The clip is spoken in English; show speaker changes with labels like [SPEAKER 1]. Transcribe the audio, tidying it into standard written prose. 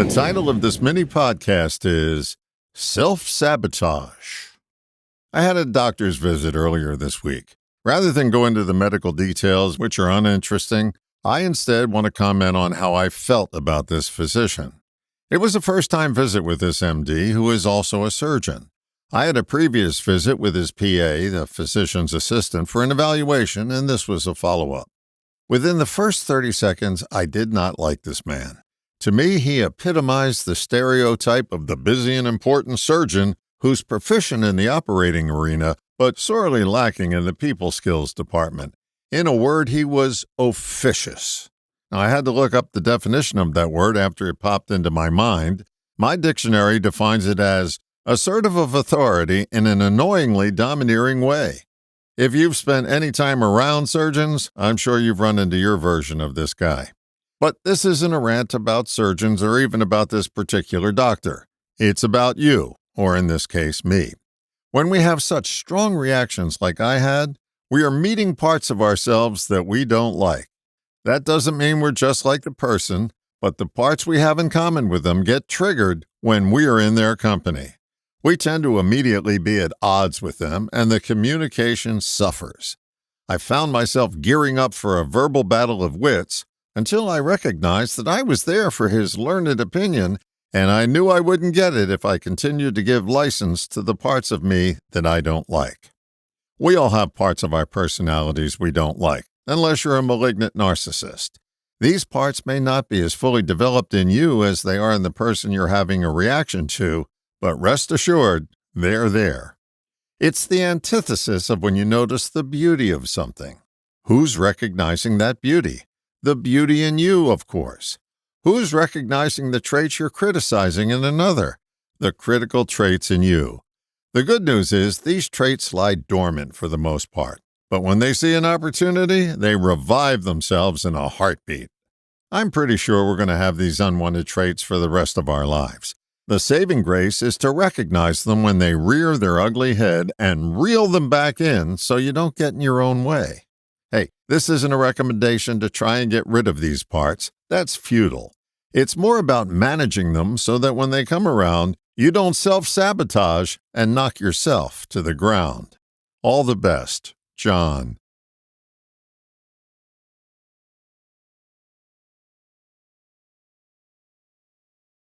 [SPEAKER 1] title of this mini podcast is Self-Sabotage. I had a doctor's visit earlier this week. Rather than go into the medical details, which are uninteresting, I instead want to comment on how I felt about this physician. It was a first-time visit with this MD, who is also a surgeon. I had a previous visit with his PA, the physician's assistant, for an evaluation, and this was a follow-up. Within the first 30 seconds, I did not like this man. To me, he epitomized the stereotype of the busy and important surgeon who's proficient in the operating arena, but sorely lacking in the people skills department. In a word, he was officious. Now, I had to look up the definition of that word after it popped into my mind. My dictionary defines it as assertive of authority in an annoyingly domineering way. If you've spent any time around surgeons, I'm sure you've run into your version of this guy. But this isn't a rant about surgeons or even about this particular doctor. It's about you, or in this case, me. When we have such strong reactions like I had, we are meeting parts of ourselves that we don't like. That doesn't mean we're just like the person, but the parts we have in common with them get triggered when we are in their company. We tend to immediately be at odds with them, and the communication suffers. I found myself gearing up for a verbal battle of wits until I recognized that I was there for his learned opinion, and I knew I wouldn't get it if I continued to give license to the parts of me that I don't like. We all have parts of our personalities we don't like, unless you're a malignant narcissist. These parts may not be as fully developed in you as they are in the person you're having a reaction to, but rest assured, they're there. It's the antithesis of when you notice the beauty of something. Who's recognizing that beauty? The beauty in you, of course. Who's recognizing the traits you're criticizing in another? The critical traits in you. The good news is these traits lie dormant for the most part, but when they see an opportunity, they revive themselves in a heartbeat. I'm pretty sure we're going to have these unwanted traits for the rest of our lives. The saving grace is to recognize them when they rear their ugly head and reel them back in so you don't get in your own way. Hey, this isn't a recommendation to try and get rid of these parts. That's futile. It's more about managing them so that when they come around, you don't self-sabotage and knock yourself to the ground. All the best, John.